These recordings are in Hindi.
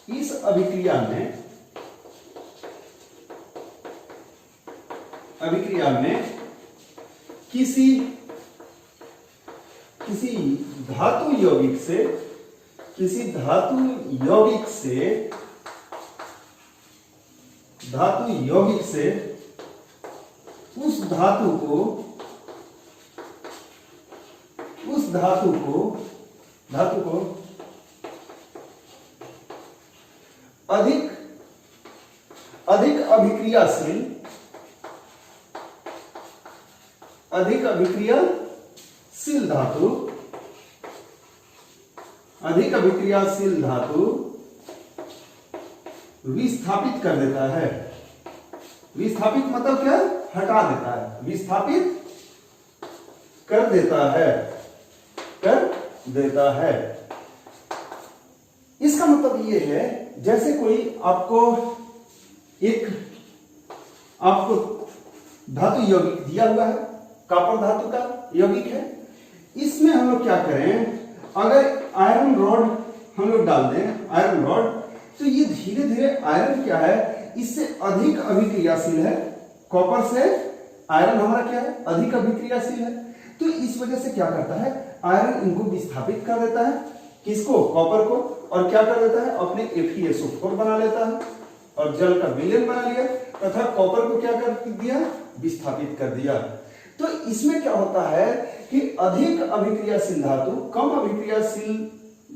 इस अभिक्रिया में किसी धातु यौगिक से उस धातु को अधिक अभिक्रियाशील धातु विस्थापित कर देता है। विस्थापित मतलब क्या? हटा देता है, विस्थापित कर देता है। इसका मतलब ये है, जैसे कोई आपको धातु यौगिक दिया हुआ है, कॉपर धातु का यौगिक है, इसमें हम लोग क्या करें, अगर आयरन रॉड हम लोग डाल दें, आयरन रॉड, तो ये धीरे धीरे आयरन क्या है, इससे अधिक अभिक्रियाशील है। कॉपर से आयरन हमारा क्या है, अधिक अभिक्रियाशील है। तो इस वजह से क्या करता है, आयरन इनको विस्थापित कर देता है, किसको, कॉपर को, और क्या कर देता है, अपने FeSO4 बना लेता है और जल का विलयन बना लिया तथा कॉपर को क्या कर दिया, विस्थापित कर दिया। तो इसमें क्या होता है कि अधिक अभिक्रियाशील धातु कम अभिक्रियाशील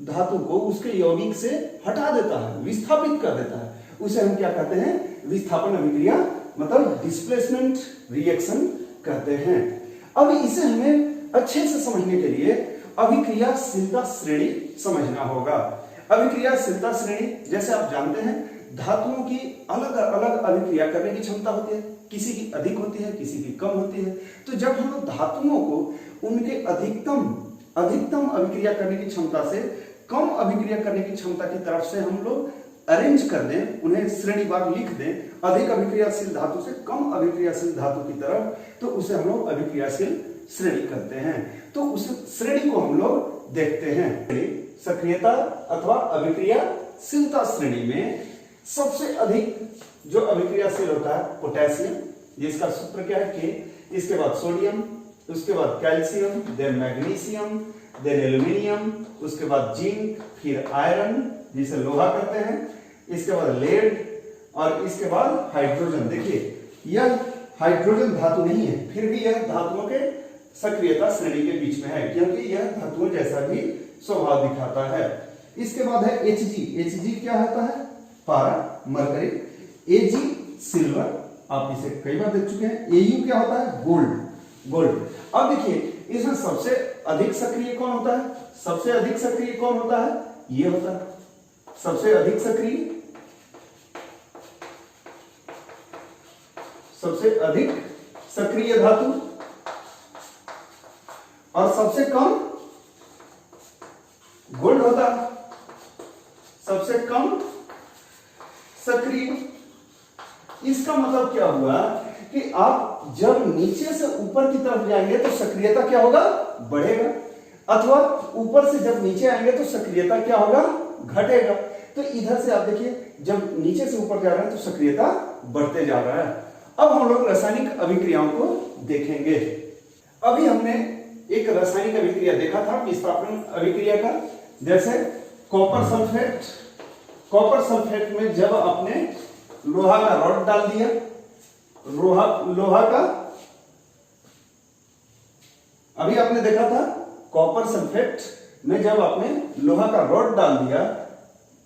धातु को उसके यौगिक से हटा देता है, विस्थापित कर देता है। उसे हम क्या कहते हैं, विस्थापन अभिक्रिया, मतलब डिस्प्लेसमेंट रिएक्शन कहते हैं। अब इसे हमें अच्छे से समझने के लिए अभिक्रियाशीलता श्रेणी समझना होगा। अभिक्रियाशीलता श्रेणी, जैसे आप जानते हैं, धातुओं की अलग अलग अभिक्रिया करने की क्षमता होती है, किसी की अधिक होती है, किसी की कम होती है। तो जब हम लोग धातुओं को उनके अधिकतम अभिक्रिया करने की क्षमता से कम अभिक्रिया करने की क्षमता की तरफ से हम लोग अरेंज कर दें, उन्हें श्रेणीवार लिख दें, अधिक अभिक्रियाशील धातु से कम अभिक्रियाशील धातु की तरफ, तो उसे हम लोग अभिक्रियाशील श्रेणी करते हैं। तो उस श्रेणी को हम लोग देखते हैं। सक्रियता अथवा अभिक्रियाशीलता श्रेणी में सबसे अधिक जो अभिक्रियाशील होता है पोटेशियम, जिसका सूत्र क्या है, K, इसके बाद सोडियम, उसके बाद calcium, then magnesium, then aluminium, उसके बाद जिंक, फिर आयरन जिसे लोहा कहते हैं, इसके बाद लेड और इसके बाद हाइड्रोजन। देखिए यह हाइड्रोजन धातु नहीं है, फिर भी यह धातुओं के सक्रियता श्रेणी के बीच में है, क्योंकि यह धातुओं जैसा भी स्वभाव दिखाता है। इसके बाद है Hg क्या होता है, पारा, मरकरी, Ag सिल्वर, आप इसे कई बार देख चुके हैं। Au क्या होता है, गोल्ड। अब देखिए इसमें सबसे अधिक सक्रिय कौन होता है, सबसे अधिक सक्रिय कौन होता है, ये होता है सबसे अधिक सक्रिय धातु, और सबसे कम गोल्ड होता है, सबसे कम सक्रिय। इसका मतलब क्या हुआ कि आप जब नीचे से ऊपर की तरफ जाएंगे तो सक्रियता क्या होगा, बढ़ेगा, अथवा ऊपर से जब नीचे आएंगे तो सक्रियता क्या होगा, घटेगा। तो इधर से आप देखिए, जब नीचे से ऊपर जा रहे हैं तो सक्रियता बढ़ते जा रहा है। अब हम लोग रासायनिक अभिक्रियाओं को देखेंगे। अभी हमने एक रासायनिक अभिक्रिया देखा था, विस्थापन अभिक्रिया का, जैसे कॉपर सल्फेट में जब आपने लोहा का रॉड डाल दिया, लोहा का, अभी आपने देखा था कॉपर सल्फेट में जब आपने लोहा का रॉड डाल दिया,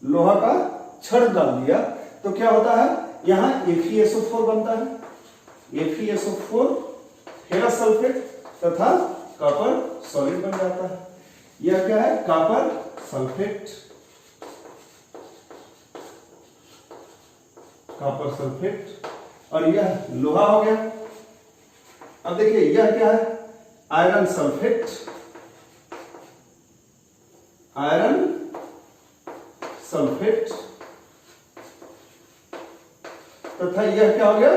लोहा का छड़ डाल दिया, तो क्या होता है, यहां FeSO4 बनता है, FeSO4 फेरस सल्फेट तथा कॉपर सॉलिड बन जाता है। यह क्या है, कॉपर सल्फेट, और यह लोहा हो गया। अब देखिए यह क्या है, आयरन सल्फेट, तथा यह क्या हो गया,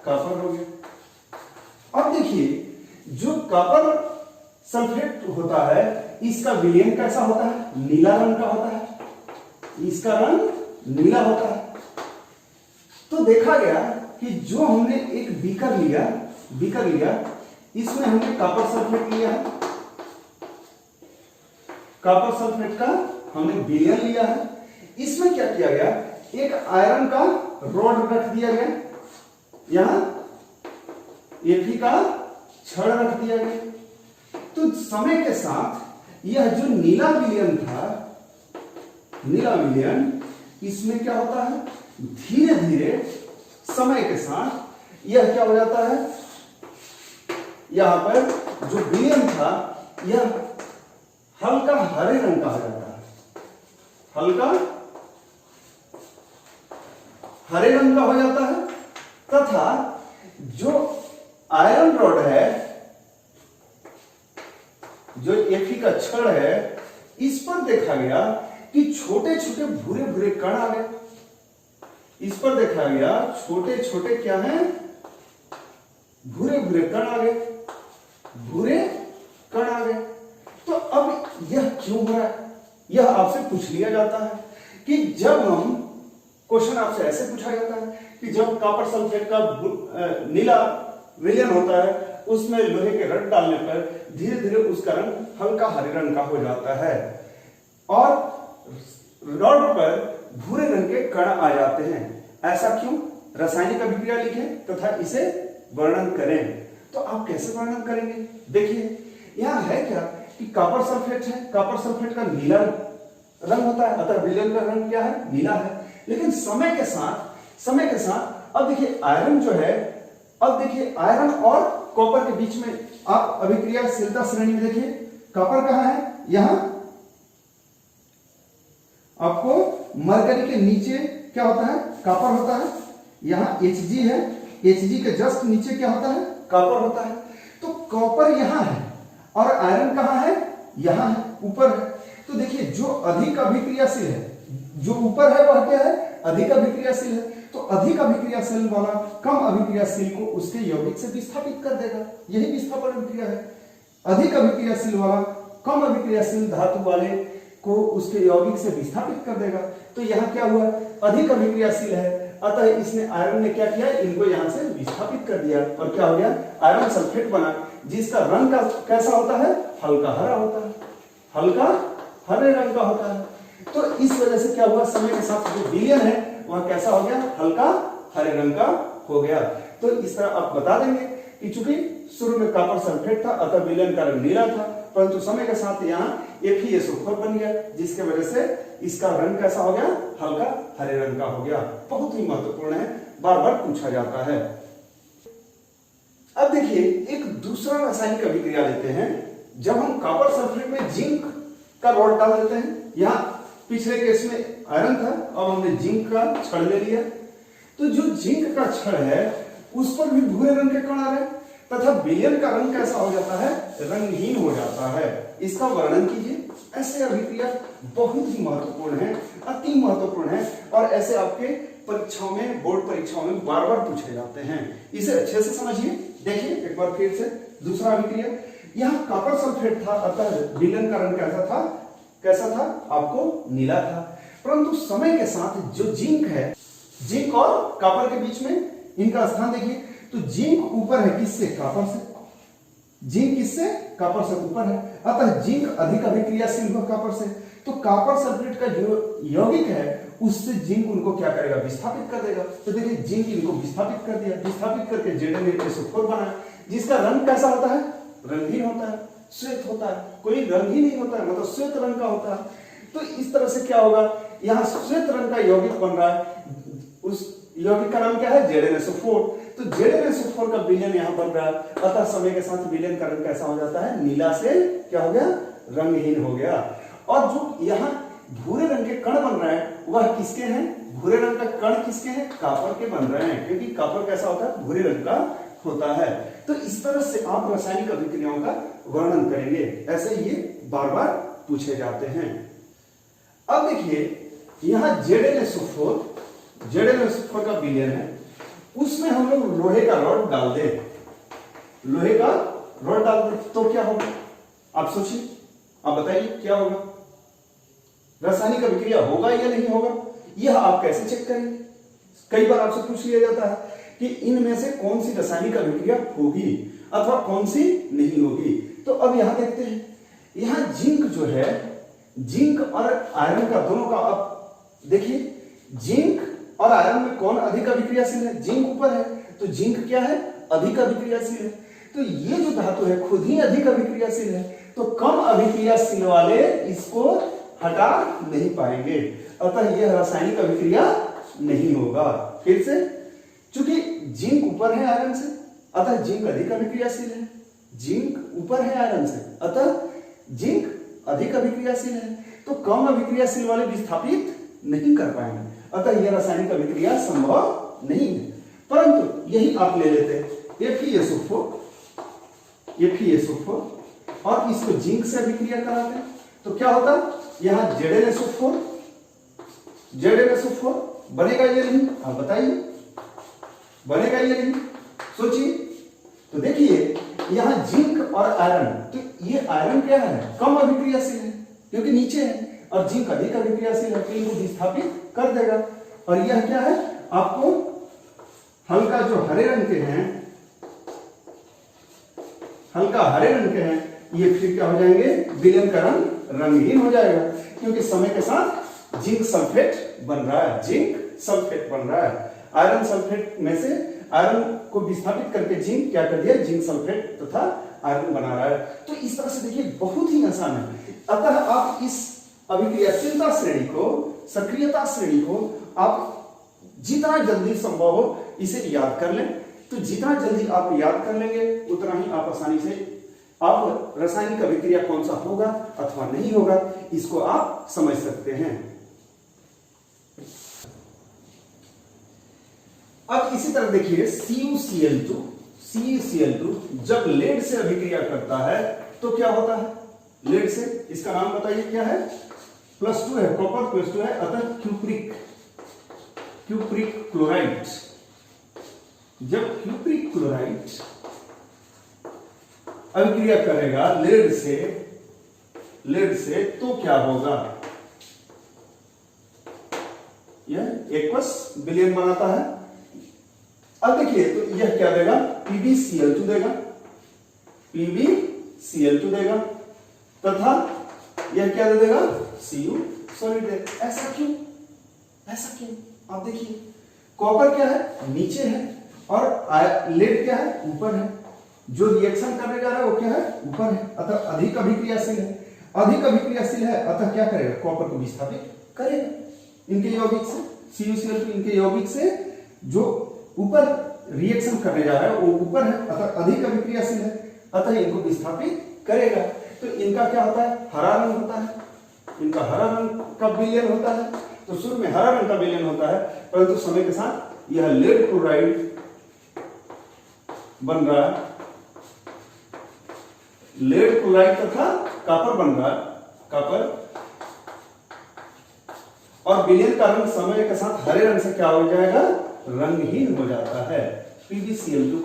कॉपर हो गया। अब देखिए जो कॉपर सल्फेट होता है, इसका विलयन कैसा होता है, नीला रंग का होता है, इसका रंग नीला होता है। तो देखा गया कि जो हमने एक बीकर लिया इसमें हमने कॉपर सल्फेट लिया है, कॉपर सल्फेट का हमने विलयन लिया है। इसमें क्या किया गया, एक आयरन का रॉड रख दिया गया, यहां Fe का छड़ रख दिया गया। तो समय के साथ यह जो नीला विलयन था, नीला विलयन, इसमें क्या होता है, धीरे धीरे समय के साथ यह क्या हो जाता है, यहां पर जो विलयन था यह हल्का हरे रंग का हो जाता है, हल्का हरे रंग का हो जाता है। तथा जो आयरन रॉड है, जो Fe का छड़ है, इस पर देखा गया कि छोटे छोटे भूरे भूरे कण आ गए। इस पर देखा गया छोटे छोटे क्या हैं, भूरे भूरे कण आ गए, भूरे कण आ गए। तो अब यह क्यों हो रहा है, यह आपसे पूछ लिया जाता है कि जब हम, क्वेश्चन आपसे ऐसे पूछा जाता है कि जब कॉपर सल्फेट का नीला विलयन होता है, उसमें लोहे के रड डालने पर धीरे धीरे उसका रंग हल्का हरे रंग का हो जाता है और रॉड पर भूरे रंग के कण आ जाते हैं। ऐसा क्यों, रासायनिक अभिक्रिया लिखें तथा इसे वर्णन करें। तो आप कैसे वर्णन करेंगे, देखिए यहां है क्या कि कॉपर सल्फेट है, कॉपर सल्फेट का नीला रंग होता है, अतः विलयन का रंग क्या है, नीला है। लेकिन समय के साथ अब देखिए आयरन जो है, अब देखिए आयरन और कॉपर के बीच में आप अभिक्रियाशीलता श्रेणी में देखिए, कॉपर कहां है, यहां आपको मरकरी के नीचे क्या होता है, कॉपर होता है, यहां Hg है, Hg के जस्ट नीचे क्या होता है, कॉपर होता है। तो कॉपर यहां है और आयरन कहां है, यहां है, ऊपर है। तो देखिए जो अधिक अभिक्रियाशील है, जो ऊपर है वह क्या है, अधिक अभिक्रियाशील है। तो अधिक अभिक्रियाशील वाला कम अभिक्रियाशील को उसके यौगिक से विस्थापित कर देगा, यही विस्थापन अभिक्रिया है। अधिक अभिक्रियाशील वाला कम अभिक्रियाशील धातु वाले को उसके यौगिक से विस्थापित कर देगा। तो यहाँ क्या हुआ, अधिक अभिक्रियाशील है, अतः इसने आयरन ने क्या किया, इनको यहां से विस्थापित कर दिया और क्या हो गया, आयरन सल्फेट बना, जिसका रंग का कैसा होता है, हल्का हरा होता है, हल्का हरे रंग का होता है। तो इस वजह से क्या हुआ, समय के साथ जो विलयन है वह कैसा हो गया, हल्का हरे रंग का हो गया। तो इस तरह आप बता देंगे कि चूंकि शुरू में कॉपर सल्फेट था अतः विलयन का रंग नीला था, परंतु समय के साथ यहाँ FeSO4 बन गया, जिसके वजह से इसका रंग कैसा हो गया, हल्का हरे रंग का हो गया। बहुत ही महत्वपूर्ण है, बार बार पूछा जाता है। अब देखिए एक दूसरा रासायनिक अभिक्रिया लेते हैं। जब हम कॉपर सल्फेट में जिंक का रॉड डाल देते हैं, यहाँ पिछले केस में आयरन था, अब हमने जिंक का छड़ ले लिया, तो जो जिंक का छड़ है उस पर भी भूरे रंग के कण आ रहे तथा विलयन का रंग कैसा हो जाता है, रंगहीन हो जाता है। इसका वर्णन कीजिए। ऐसे अभिक्रिया बहुत ही महत्वपूर्ण है, अति महत्वपूर्ण है और ऐसे आपके परीक्षाओं में, बोर्ड परीक्षाओं में बार बार पूछे जाते हैं। इसे अच्छे से समझिए। देखिए एक बार फिर से दूसरा अभिक्रिया, यहाँ कॉपर सल्फेट था अतः विलयन का रंग कैसा था, आपको नीला था। परंतु समय के साथ जो जिंक है, जिंक और कॉपर के बीच में इनका स्थान देखिए, तो जिंक ऊपर है किससे, कॉपर से, जिंक किससे, कॉपर से ऊपर है, अतः जिंक अधिक अभिक्रियाशील हुआ कॉपर से। तो कॉपर सल्फेट का जो यौगिक है उससे जिंक उनको क्या करेगा, विस्थापित कर देगा। तो देखिए जिंक इनको विस्थापित कर दिया, विस्थापित करके ZnHO4 बना, जिसका रंग कैसा होता है, रंगहीन होता है, श्वेत होता है, कोई रंग ही नहीं होता है, मतलब श्वेत रंग का होता है। तो इस तरह से क्या होगा, यहाँ श्वेत रंग का यौगिक बन रहा है, उस यौगिक का नाम क्या है, ZnSO4। तो ZnSO4 का विलयन यहाँ बन रहा है, अतः समय के साथ विलयन का रंग कैसा हो जाता है, नीला से क्या हो गया, रंगहीन हो गया। और जो यहाँ भूरे रंग के कण बन रहे हैं वह किसके हैं, भूरे रंग का कण किसके हैं, कॉपर के बन रहे हैं, क्योंकि कॉपर कैसा होता है, भूरे रंग का होता है। तो इस तरह से आप रासायनिक अभिक्रियाओं का वर्णन करेंगे, ऐसे ये बार बार पूछे जाते हैं। अब देखिए यहाँ ZnSO4 का विलयन है, उसमें हम लोग लोहे का रॉड डाल दे, लोहे का रॉड डाल दे तो क्या होगा, आप सोचिए, आप बताइए क्या होगा, रासायनिक अभिक्रिया होगा या नहीं होगा। यह आप कैसे चेक करेंगे? कई बार आपसे पूछ लिया जाता है कि इनमें से कौन सी रासायनिक अभिक्रिया होगी अथवा कौन सी नहीं होगी। तो अब यहां देखते हैं, यहां जिंक जो है, जिंक और आयरन का दोनों का, अब देखिए जिंक और आयरन में कौन अधिक अभिक्रियाशील है? जिंक ऊपर है, तो जिंक क्या है? अधिक अभिक्रियाशील है। तो ये जो धातु है खुद ही अधिक अभिक्रियाशील है, तो कम अभिक्रियाशील वाले इसको हटा नहीं पाएंगे, अतः यह रासायनिक अभिक्रिया नहीं होगा। फिर से, चूंकि जिंक ऊपर है आयरन से, अतः जिंक अधिक अभिक्रियाशील है। जिंक ऊपर है आयरन से, अतः जिंक अधिक अभिक्रियाशील है, तो कम अभिक्रियाशील वाले विस्थापित नहीं कर पाएंगे, अतः यह रासायनिक अभिक्रिया संभव नहीं है। परंतु यही आप ले लेते हैं FeSO4 और इसको जिंक से अभिक्रिया कराते हैं, तो क्या होता है? यहां ZnSO4 बनेगा ये नहीं? आप बताइए, बनेगा ये नहीं? सोचिए। तो देखिए यहां जिंक और आयरन, तो ये आयरन क्या है? कम अभिक्रियाशील है क्योंकि नीचे है, और जिंक अधिक अभिक्रियाशील है, तो इनको विस्थापित कर देगा। और यह क्या है? आपको हल्का जो हरे रंग के हैं, हल्का हरे रंग के हैं, ये फिर क्या हो जाएंगे? विलयन का रंग रंगहीन हो जाएगा, क्योंकि समय के साथ जिंक सल्फेट बन रहा है, जिंक सल्फेट बन रहा है। आयरन सल्फेट में से आयरन को विस्थापित करके जिंक क्या कर दिया? जिंक सल्फेट तथा आयरन बना रहा है। तो इस तरह से देखिए बहुत ही आसान है। अतः आप इस अभिक्रियाशीलता श्रेणी को, सक्रियता श्रेणी को आप जितना जल्दी संभव हो इसे याद कर लें। तो जितना जल्दी आप याद कर लेंगे उतना ही आप आसानी से आप रासायनिक अभिक्रिया कौन सा होगा अथवा नहीं होगा इसको आप समझ सकते हैं। अब इसी तरह देखिए CuCl2 जब लेड से अभिक्रिया करता है तो क्या होता है? लेड से, इसका नाम बताइए क्या है? +2 है, कॉपर +2 है, अतः क्यूप्रिक क्लोराइड। जब क्यूप्रिक क्लोराइड अभिक्रिया करेगा लेड से तो क्या होगा? यह एक्वस विलयन बनाता है। अब देखिए तो यह क्या देगा? PbCl2 देगा, तथा यह क्या दे देगा? Cu सॉलिड देगा। ऐसा क्यों? आप देखिए कॉपर क्या है? नीचे है, और लेड क्या है? ऊपर है। जो रिएक्शन करने जा रहा है वो क्या है? ऊपर है, अतः अधिक अभिक्रियाशील है। अतः क्या करेगा? कॉपर को विस्थापित करेगा इनके यौगिक से, CuCl2 इनके यौगिक से जो ऊपर रिएक्शन करने जा रहा है वो ऊपर है, अतः अधिक अभिक्रियाशील है, अतः इनको विस्थापित करेगा। तो इनका क्या होता है? हरा रंग होता है, इनका हरा रंग का विलयन होता है। तो शुरू में हरा रंग का विलयन होता है, परंतु समय के साथ यह लेड क्लोराइड बन रहा है, लेड क्लोराइड तथा कॉपर बन रहा है, कॉपर, और विलयन का रंग समय के साथ हरे रंग से क्या हो जाएगा? रंगहीन हो जाता है। PbCl2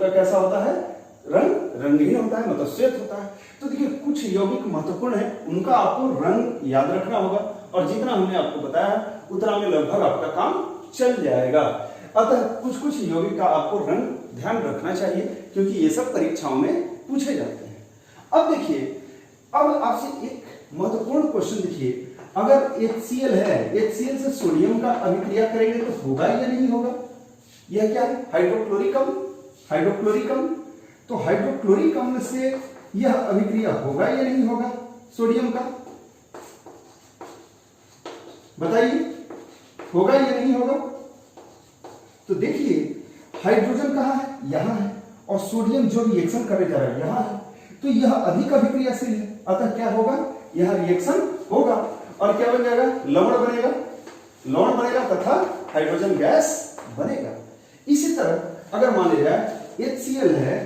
का कैसा होता है? रंगहीन होता है, मतलब श्वेत होता है। तो देखिए कुछ यौगिक महत्वपूर्ण है, उनका आपको रंग याद रखना होगा, और जितना हमने आपको बताया उतना में लगभग आपका काम चल जाएगा। अतः कुछ यौगिक का आपको रंग ध्यान रखना चाहिए, क्योंकि ये सब परीक्षाओं में पूछे जाते हैं। अब देखिए, अब आपसे एक महत्वपूर्ण क्वेश्चन देखिए, अगर HCl है, HCl से सोडियम का अभिक्रिया करेंगे तो होगा या नहीं होगा? यह क्या है? हाइड्रोक्लोरिक अम्ल। तो हाइड्रोक्लोरिक अम्ल से यह अभिक्रिया होगा या नहीं होगा सोडियम का? बताइए, होगा या नहीं होगा? तो देखिए हाइड्रोजन कहां है? यहां है, और सोडियम जो रिएक्शन करने जा रहा है यहां है, तो यह अधिक अभिक्रियाशील है, अतः क्या होगा? यह रिएक्शन होगा, और क्या बन जाएगा? लवण बनेगा तथा हाइड्रोजन गैस बनेगा। इसी तरह अगर मान लिया जाए HCl है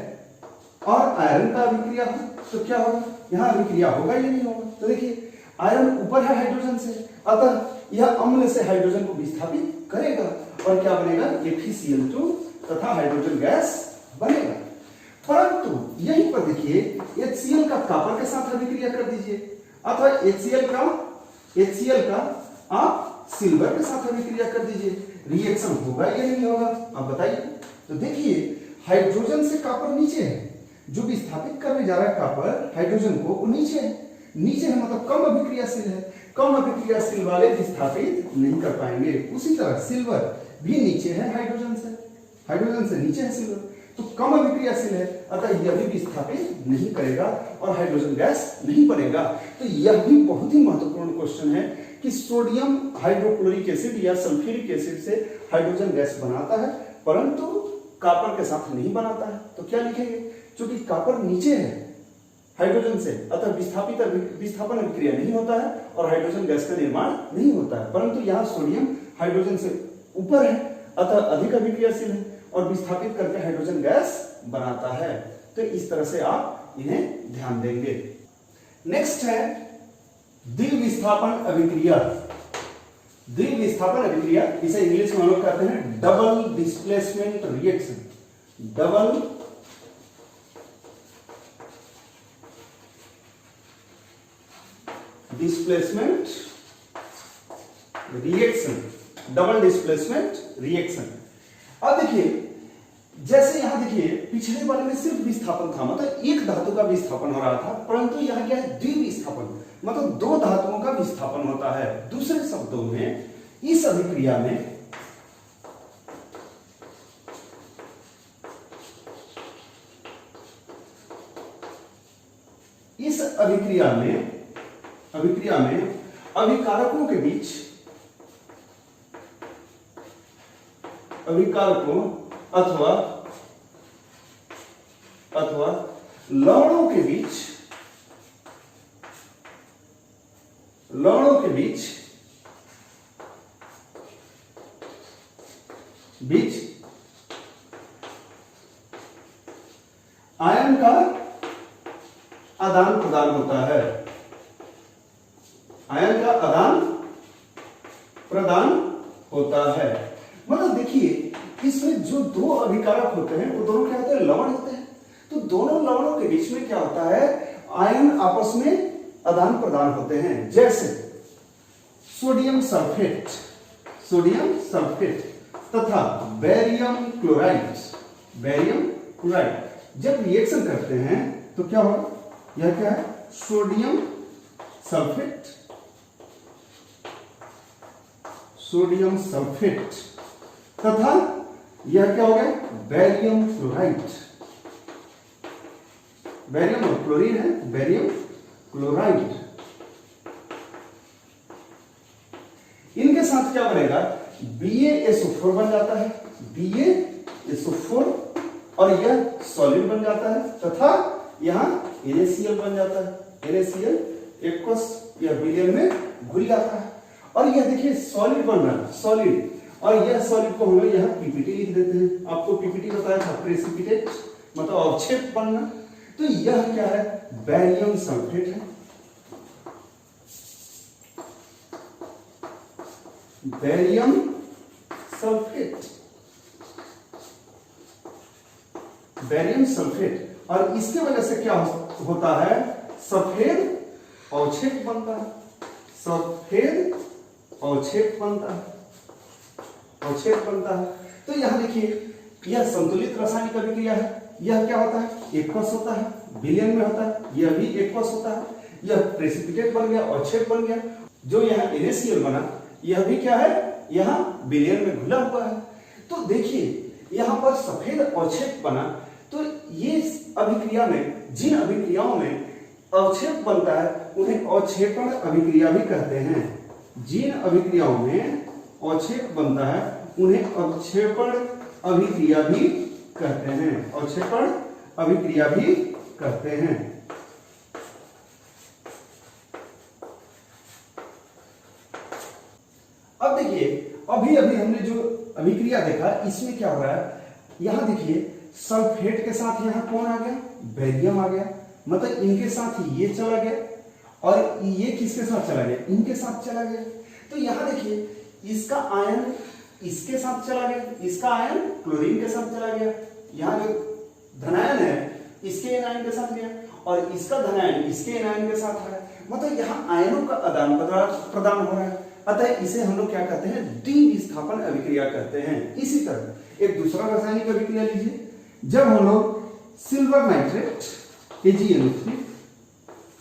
और आयरन का अभिक्रिया हो तो क्या होगा? यहां अभिक्रिया होगा या नहीं होगा? तो देखिए आयरन ऊपर है हाइड्रोजन से, अतः यह अम्ल से हाइड्रोजन को विस्थापित करेगा, और क्या बनेगा? FeCl2 तथा हाइड्रोजन गैस बनेगा। परंतु यहीं पर देखिए HCl का कॉपर के साथ अभिक्रिया कर दीजिए, अथवा HCl का आप सिल्वर के साथ अभिक्रिया कर दीजिए, रिएक्शन होगा या नहीं होगा, आप बताइए। तो देखिए हाइड्रोजन से कॉपर नीचे है, जो भी स्थापित करने जा रहा है कॉपर हाइड्रोजन को, वो नीचे है, नीचे है मतलब कम अभिक्रियाशील है, कम अभिक्रियाशील वाले विस्थापित नहीं कर पाएंगे। उसी तरह सिल्वर भी नीचे है हाइड्रोजन से नीचे है सिल्वर, तो कम अभिक्रियाशील है, अतः यह भी विस्थापित नहीं करेगा और हाइड्रोजन गैस नहीं बनेगा। तो यह भी बहुत ही महत्वपूर्ण क्वेश्चन है कि सोडियम हाइड्रोक्लोरिक एसिड या सल्फ्यूरिक एसिड से हाइड्रोजन गैस बनाता है, परंतु कॉपर के साथ नहीं बनाता है। तो क्या लिखेंगे, क्योंकि कॉपर नीचे है हाइड्रोजन से, अतः विस्थापन अभिक्रिया नहीं होता है और हाइड्रोजन गैस का निर्माण नहीं होता है। परंतु यहाँ सोडियम हाइड्रोजन से ऊपर है, अतः अधिक अभिक्रियाशील है और विस्थापित करके हाइड्रोजन गैस बनाता है। तो इस तरह से आप इन्हें ध्यान देंगे। नेक्स्ट है द्विविस्थापन अभिक्रिया। द्विविस्थापन अभिक्रिया, इसे इंग्लिश में हम लोग कहते हैं double displacement reaction. Double displacement reaction, double displacement reaction. अब देखिए जैसे यहां देखिए पिछले वाले में सिर्फ विस्थापन था, मतलब एक धातु का विस्थापन हो रहा था, परंतु यहां क्या है, द्विविस्थापन, मतलब दो धातुओं का विस्थापन होता है। दूसरे शब्दों में इस अभिक्रिया में अभिकारकों के बीच, अभिकारकों अथवा लवणों के बीच आयन का आदान प्रदान होता है। आयन का आदान प्रदान होता है, मतलब देखिए इसमें जो दो अभिकारक होते हैं वो दोनों क्या होते हैं, लवण होते हैं। तो दोनों लवणों के बीच में क्या होता है, आयन आपस में आदान प्रदान होते हैं। जैसे सोडियम सल्फेट तथा बेरियम क्लोराइड जब रिएक्शन करते हैं तो क्या होगा, यह क्या है, सोडियम सल्फेट तथा यह क्या हो गया, बेरियम क्लोराइड। बेरियम और क्लोरीन है, बेरियम क्लोराइड। इनके साथ क्या बनेगा, BaSO4 बन जाता है, BaSO4, और यह सॉलिड बन जाता है तथा यहां NaCl बन जाता है। NaCl एक्वस या विलयन में घुल जाता है और यह देखिए सॉलिड बन रहा है, सॉलिड, और यह सॉलिड को हम लोग यहाँ पीपीटी लिख देते हैं। आपको पीपीटी बताया था, प्रेसिपिटेट मतलब अवक्षेप बनना। तो यह क्या है, बेरियम सल्फेट है, बेरियम सल्फेट, और इसके वजह से क्या होता है, सफेद अवक्षेप बनता है, अवक्षेप बनता है। तो यहां देखिए यह संतुलित रासायनिक अभिक्रिया है। यह क्या होता है, एक्वस होता है, विलयन में होता है, यह भी एक्वस होता है, यह प्रेसिपिटेट बन गया, अवक्षेप बन गया। जो यहाँ NaCl बना यह भी क्या है, यहाँ विलयन में घुला हुआ है। तो देखिए यहाँ पर सफेद अवक्षेप बना, तो ये अभिक्रिया में, जिन अभिक्रियाओं में अवक्षेप बनता है उन्हें अवक्षेपण अभिक्रिया भी कहते हैं। जिन अभिक्रियाओं में अवक्षेप बनता है उन्हें अवक्षेपण अभिक्रिया भी कहते हैं, अवक्षेपण अभिक्रिया भी कहते हैं। अब देखिए अभी हमने जो अभिक्रिया देखा इसमें क्या हो रहा है, यहां देखिए सल्फेट के साथ यहां कौन आ गया, बेरियम आ गया, मतलब इनके साथ ये चला गया और ये किसके साथ चला गया, इनके साथ चला गया। तो यहां देखिए इसका आयन इसके साथ चला गया, इसका आयन क्लोरीन के साथ चला गया, यहाँ जो धनायन है इसके एनायन के साथ गया और इसका धनायन इसके एनायन के साथ है, मतलब यहाँ आयनों का आदान प्रदान हो रहा है। अतः इसे हम लोग क्या कहते हैं, द्विविस्थापन अभिक्रिया कहते हैं। इसी तरह एक दूसरा रासायनिक अभिक्रिया लीजिए, जब हम लोग सिल्वर नाइट्रेट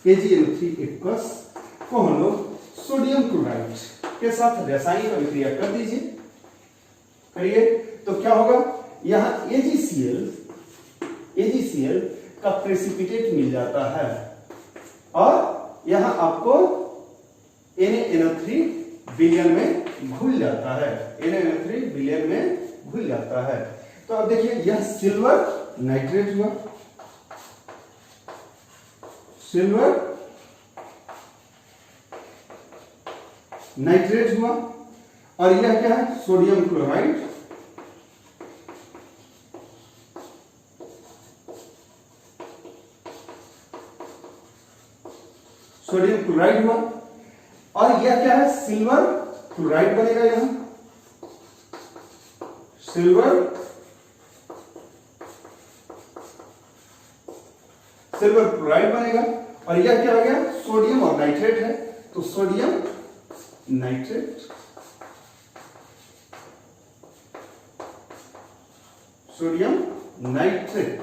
AgNO3 एक्वस को हम लोग सोडियम क्लोराइड के साथ रासायनिक अभिक्रिया कर दीजिए, करिए, तो क्या होगा, यहां AgCl का प्रेसिपिटेट मिल जाता है और यहां आपको NaNO3 विलयन में घुल जाता है, NaNO3 विलयन में घुल जाता है। तो अब देखिए यह सिल्वर नाइट्रेट हुआ, सिल्वर नाइट्रेट हुआ, और यह क्या है, सोडियम क्लोराइड, सोडियम क्लोराइड हुआ, और यह क्या है, सिल्वर क्लोराइड बनेगा, यहां सिल्वर क्लोराइड बनेगा, और यह क्या हो गया, सोडियम और नाइट्रेट है, तो सोडियम नाइट्रेट, सोडियम नाइट्रेट।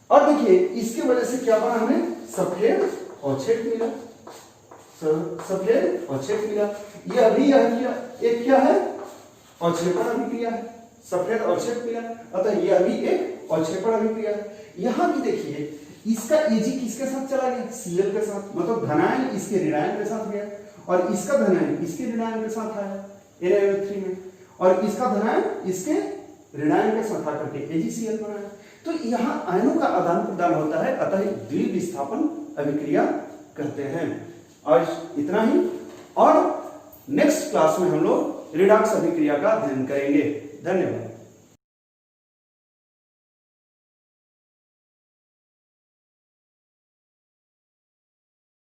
और देखिए इसके वजह से क्या बना, हमें सफेद औक्षेप मिला, सफेद औक्षेप मिला। यह अभी एक क्या है, औक्षेपण अभिक्रिया है, सफेद औक्षेप मिला, अतः यह भी एक औक्षेपण अभिक्रिया है। यहां भी देखिए इसका Ag किसके साथ चला गया, Cl के साथ, मतलब धनायन इसके ऋणायन के साथ गया, और इसका धनायन इसके ऋणायन के साथ आया NaNO3 में, और इसका धनायन इसके ऋणायन के साथ आकर के AgCl बनाया। तो यहाँ आयनों का आदान प्रदान होता है, अतः द्विविस्थापन अभिक्रिया कहते हैं। आज इतना ही, और नेक्स्ट क्लास में हम लोग रिडॉक्स अभिक्रिया का अध्ययन करेंगे। धन्यवाद।